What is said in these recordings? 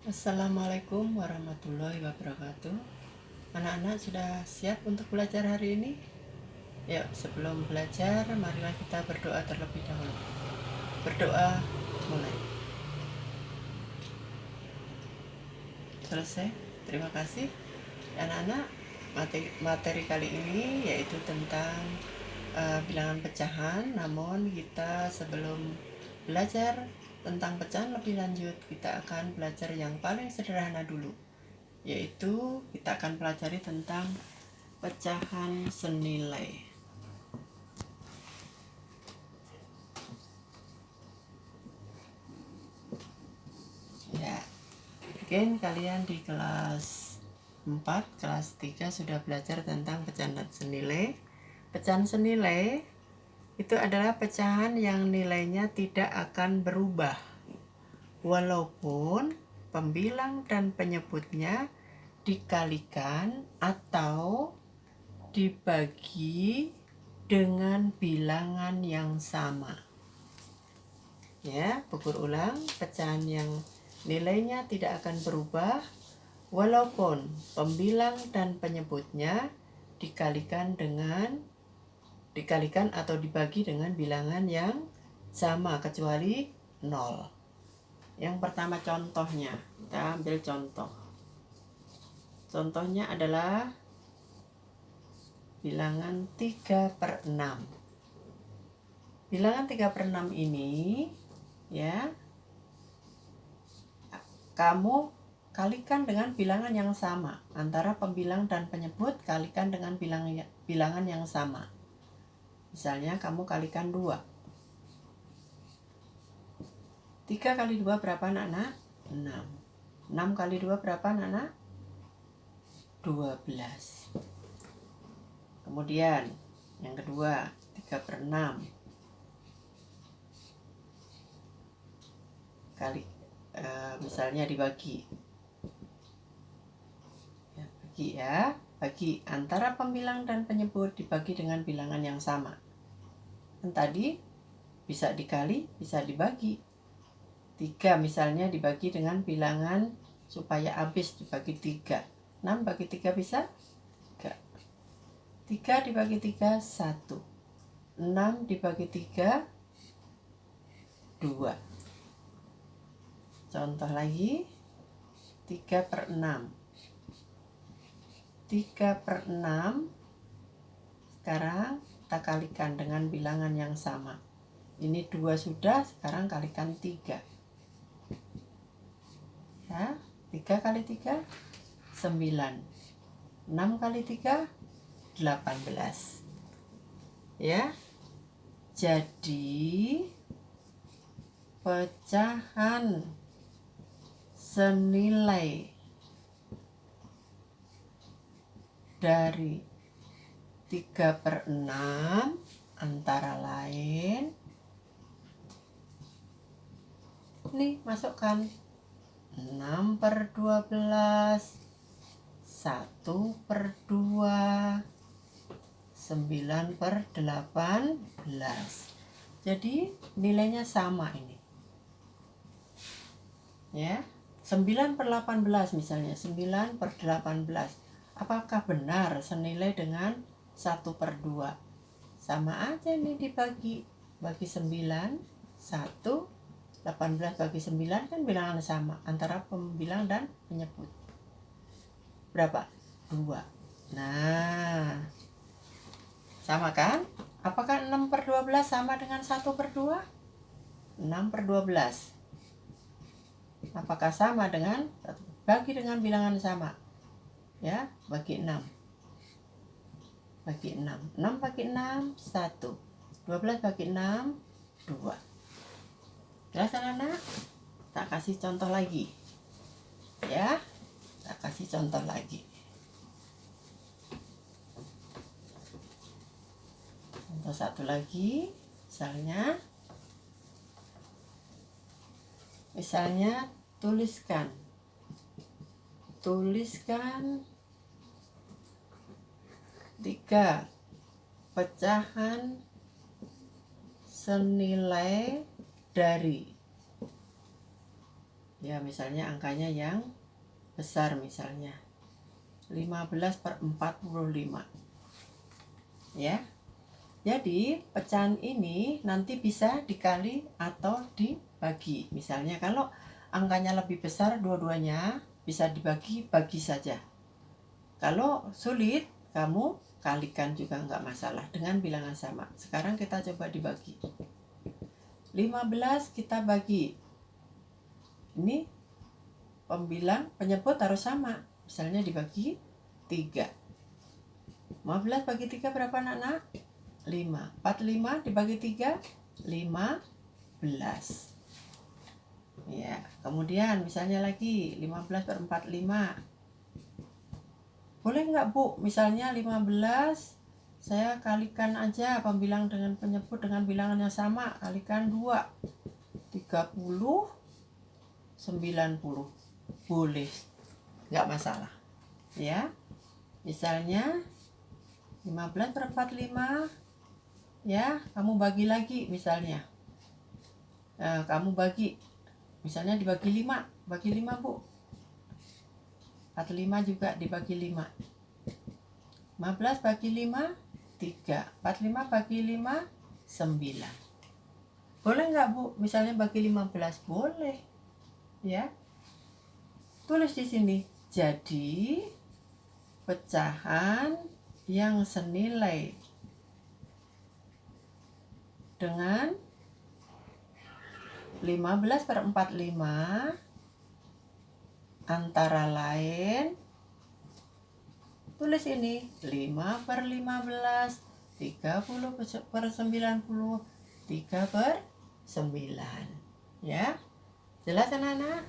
Assalamualaikum warahmatullahi wabarakatuh. Anak-anak sudah siap untuk belajar hari ini? Yuk, sebelum belajar, marilah kita berdoa terlebih dahulu. Berdoa, mulai. Selesai. Terima kasih. Anak-anak, materi kali ini yaitu tentang bilangan pecahan. Namun kita sebelum belajar tentang pecahan lebih lanjut, kita akan belajar yang paling sederhana dulu, yaitu kita akan pelajari tentang pecahan senilai. Ya, mungkin kalian di kelas 4, kelas 3 sudah belajar tentang pecahan senilai. Pecahan senilai itu adalah pecahan yang nilainya tidak akan berubah walaupun pembilang dan penyebutnya dikalikan atau dibagi dengan bilangan yang sama. Ya, ukur ulang, pecahan yang nilainya tidak akan berubah walaupun pembilang dan penyebutnya dikalikan atau dibagi dengan bilangan yang sama kecuali 0. Yang pertama contohnya, kita ambil contoh. Contohnya adalah bilangan 3/6. Bilangan 3/6 ini ya, kamu kalikan dengan bilangan yang sama. Antara pembilang dan penyebut kalikan dengan bilangan yang sama. Misalnya kamu kalikan 2. 3 kali 2 berapa anak-anak? 6. 6 kali 2 berapa anak-anak? 12. Kemudian yang kedua, 3/6 kali misalnya dibagi. Ya, bagi antara pembilang dan penyebut dibagi dengan bilangan yang sama. Dan tadi bisa dikali, bisa dibagi. 3 misalnya dibagi dengan bilangan supaya habis dibagi 3. 6 bagi 3 bisa? 3. 3 dibagi 3, 1. 6 dibagi 3, 2. Contoh lagi, 3/6. 3/6 sekarang kita kalikan dengan bilangan yang sama. Ini 2 sudah, sekarang kalikan 3. Ya, 3 kali 3, 9. 6 kali 3, 18. Ya, jadi pecahan senilai dari 3/6 antara lain, nih masukkan 6/12, 1/2, 9/18. Jadi nilainya sama ini. Ya, 9/18 misalnya, 9/18. Apakah benar senilai dengan 1/2? Sama aja ini dibagi. Bagi 9, 1, 18 bagi 9 kan bilangan sama antara pembilang dan penyebut. Berapa? 2. Nah, sama kan? Apakah 6/12 sama dengan 1/2? 6/12. Apakah sama dengan 1? Bagi dengan bilangan sama. Ya, bagi 6. Bagi 6. 6 bagi 6, 1. 12 bagi 6, 2. Jelas anak-anak? Tak kasih contoh lagi. Ya, tak kasih contoh lagi. Contoh satu lagi, misalnya tuliskan 3 pecahan senilai dari Ya, misalnya angkanya yang besar, misalnya 15/45. Ya. Jadi, pecahan ini nanti bisa dikali atau dibagi. Misalnya kalau angkanya lebih besar dua-duanya bisa bagi saja. Kalau sulit, kamu kalikan juga nggak masalah dengan bilangan sama. Sekarang kita coba dibagi. 15 kita bagi. Ini pembilang penyebut harus sama. Misalnya dibagi 3. 15 bagi 3 berapa anak-anak? 5. 45 dibagi 3, 15. Ya, kemudian misalnya lagi 15/45. Boleh nggak Bu? Misalnya 15 saya kalikan aja pembilang dengan penyebut dengan bilangan yang sama. Kalikan 2. 30, 90. Boleh, nggak masalah. Ya, misalnya 15/45. Ya, kamu bagi lagi misalnya. Kamu bagi, misalnya dibagi 5. Bagi 5 Bu. 45 juga dibagi 5. 15 bagi 5, 3. 45 bagi 5, 9. Boleh nggak Bu? Misalnya bagi 15. Boleh. Ya. Tulis di sini. Jadi, pecahan yang senilai dengan 15/45 antara lain, tulis ini 5/15, 30/90, 3/9. Ya, jelas anak-anak?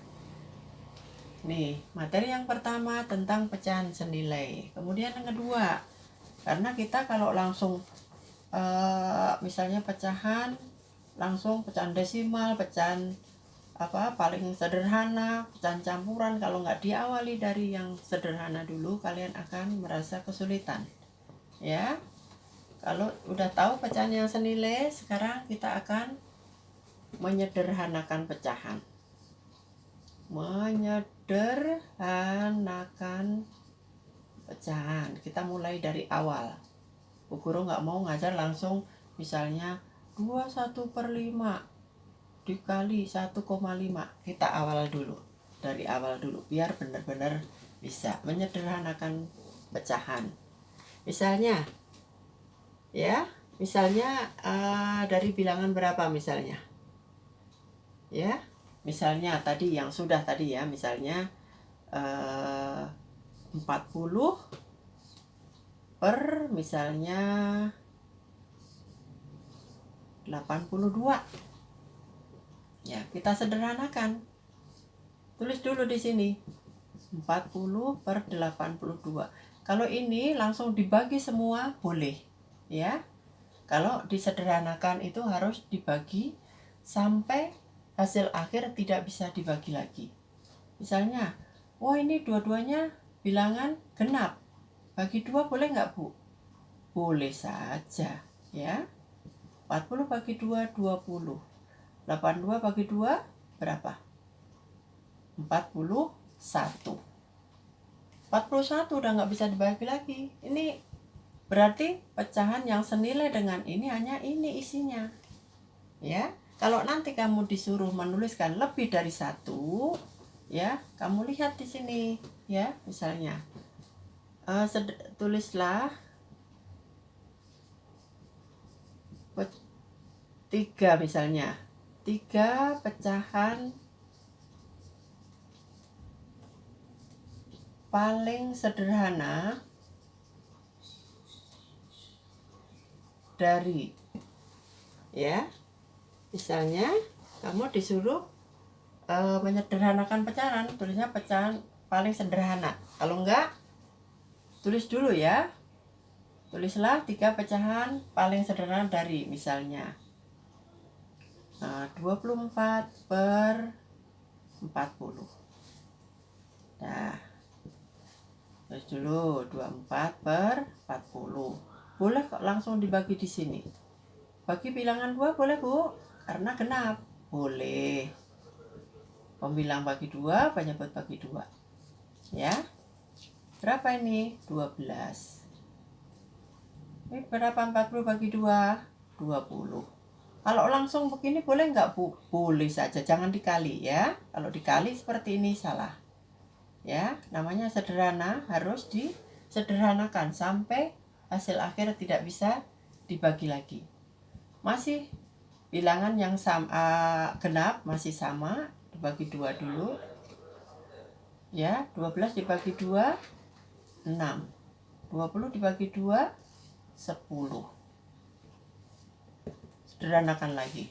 Nih, materi yang pertama tentang pecahan senilai. Kemudian yang kedua, karena kita kalau langsung misalnya pecahan desimal, pecahan paling sederhana, pecahan campuran, kalau nggak diawali dari yang sederhana dulu, kalian akan merasa kesulitan. Ya, kalau udah tahu pecahan yang senilai, sekarang kita akan menyederhanakan pecahan. Menyederhanakan pecahan. Kita mulai dari awal. Bu Guru nggak mau ngajar langsung misalnya 21/5 dikali 1,5. Kita awal dulu, dari awal dulu, biar benar-benar bisa menyederhanakan pecahan. Misalnya, ya, misalnya dari bilangan berapa misalnya? Ya, misalnya tadi yang sudah tadi ya, misalnya 40 per misalnya 82. Ya, kita sederhanakan. Tulis dulu di sini. 40/82. Kalau ini langsung dibagi semua boleh, ya. Kalau disederhanakan itu harus dibagi sampai hasil akhir tidak bisa dibagi lagi. Misalnya, ini dua-duanya bilangan genap. Bagi 2 boleh nggak Bu? Boleh saja, ya. 40 bagi 2, 20. 82 bagi 2 berapa? 41. 41 udah nggak bisa dibagi lagi. Ini berarti pecahan yang senilai dengan ini hanya ini isinya. Ya, kalau nanti kamu disuruh menuliskan lebih dari 1, ya, kamu lihat di sini, ya, misalnya. Tulislah 3 misalnya. 3 pecahan paling sederhana dari, ya, misalnya kamu disuruh menyederhanakan pecahan, tulisnya pecahan paling sederhana. Kalau enggak, tulis dulu ya. Tulislah 3 pecahan paling sederhana dari, misalnya 24/40. Nah, tulis dulu 24/40. Boleh kok langsung dibagi di sini. Bagi bilangan 2 boleh Bu, karena genap. Boleh. Pembilang bagi 2, penyebut bagi 2. Ya. Berapa ini? 12. Ini berapa 40 bagi 2? 20. Kalau langsung begini boleh nggak, Bu? Boleh saja, jangan dikali ya. Kalau dikali seperti ini salah. Ya, namanya sederhana, harus disederhanakan sampai hasil akhir tidak bisa dibagi lagi. Masih bilangan yang sama, genap masih sama, dibagi 2 dulu. Ya, 12 dibagi 2, 6. 20 dibagi 2, 10. Sederhanakan lagi.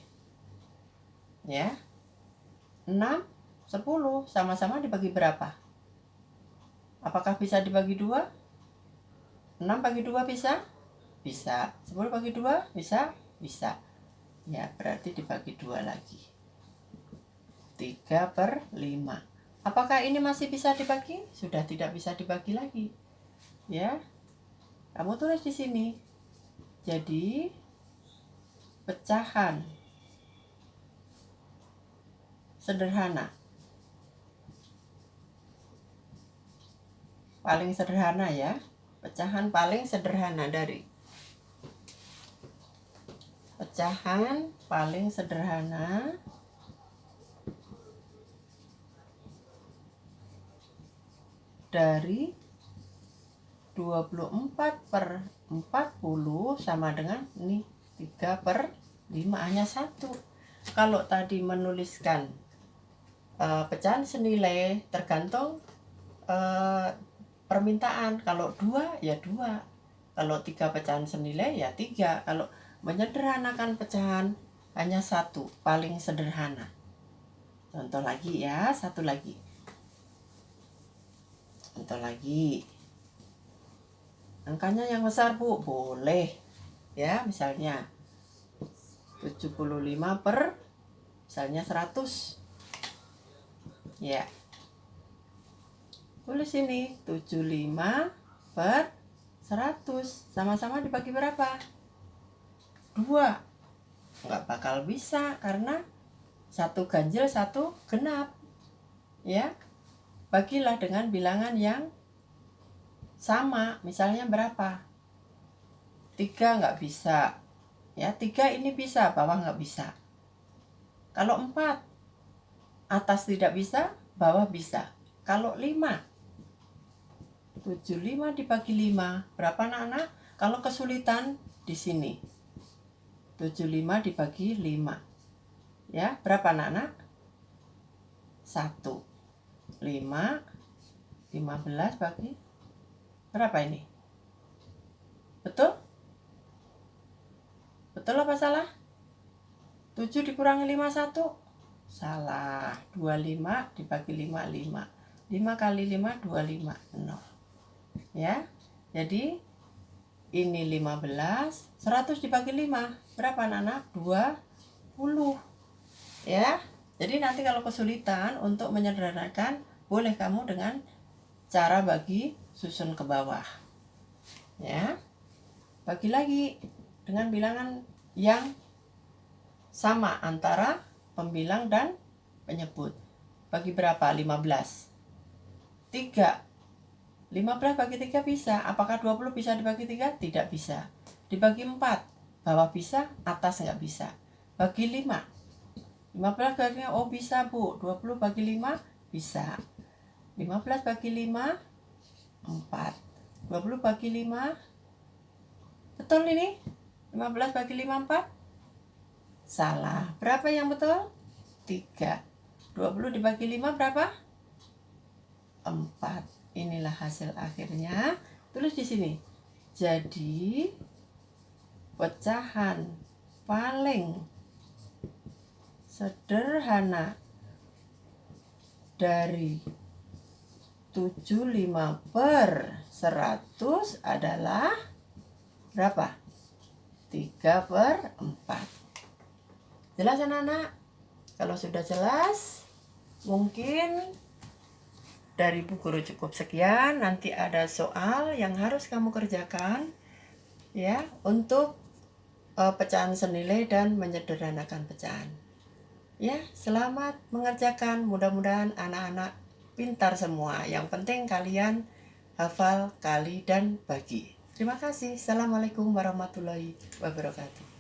Ya. 6, 10 sama-sama dibagi berapa? Apakah bisa dibagi 2? 6 bagi 2 bisa? Bisa. 10 bagi 2 bisa? Bisa. Ya, berarti dibagi 2 lagi. 3/5. Apakah ini masih bisa dibagi? Sudah tidak bisa dibagi lagi. Ya. Kamu tulis di sini. Jadi pecahan sederhana. Paling sederhana ya. Pecahan paling sederhana dari pecahan paling sederhana dari 24/40 sama dengan ini 3/5, hanya 1. Kalau tadi menuliskan pecahan senilai tergantung permintaan. Kalau 2 ya 2. Kalau 3 pecahan senilai ya 3. Kalau menyederhanakan pecahan hanya 1, paling sederhana. Contoh lagi ya, satu lagi. Contoh lagi. Angkanya yang besar, Bu, boleh. Ya, misalnya 75 per misalnya 100. Ya. Tulis ini 75 per 100. Sama-sama dibagi berapa? 2. Nggak bakal bisa karena 1 ganjil 1 genap. Ya. Bagilah dengan bilangan yang sama. Misalnya berapa? 3 nggak bisa. Ya, 3 ini bisa, bawah nggak bisa. Kalau 4, atas tidak bisa, bawah bisa. Kalau 5, 75 dibagi 5. Berapa anak-anak? Kalau kesulitan di sini. 75 dibagi 5. Ya, berapa anak-anak? 1. 5, 15 bagi berapa ini? Betul? Betul apa salah? 7 dikurangi 5, 1. Salah. 25 dibagi 5, 5. 5 kali 5, 25, 0. Ya, jadi ini 15, 100 dibagi 5. Berapa anak-anak? 20. Ya, jadi nanti kalau kesulitan untuk menyederhanakan, boleh kamu dengan cara bagi susun ke bawah. Ya, bagi lagi dengan bilangan yang sama antara pembilang dan penyebut. Bagi berapa? 15. 3. 15 bagi 3 bisa. Apakah 20 bisa dibagi 3? Tidak bisa. Dibagi 4. Bawah bisa, atas nggak bisa. Bagi 5. 15 bagi 5, oh bisa, Bu. 20 bagi 5 bisa. 15 bagi 5, 4. 20 bagi 5. Betul ini? 15 bagi 5, 4. Salah. Berapa yang betul? 3. 20 dibagi 5 berapa? 4. Inilah hasil akhirnya. Tulis di sini. Jadi pecahan paling sederhana dari 75 per 100 adalah berapa? 3/4. Jelas anak-anak? Kalau sudah jelas, mungkin dari Bu Guru cukup sekian. Nanti ada soal yang harus kamu kerjakan ya untuk pecahan senilai dan menyederhanakan pecahan. Ya, selamat mengerjakan. Mudah-mudahan anak-anak pintar semua. Yang penting kalian hafal, kali, dan bagi. Terima kasih. Assalamualaikum warahmatullahi wabarakatuh.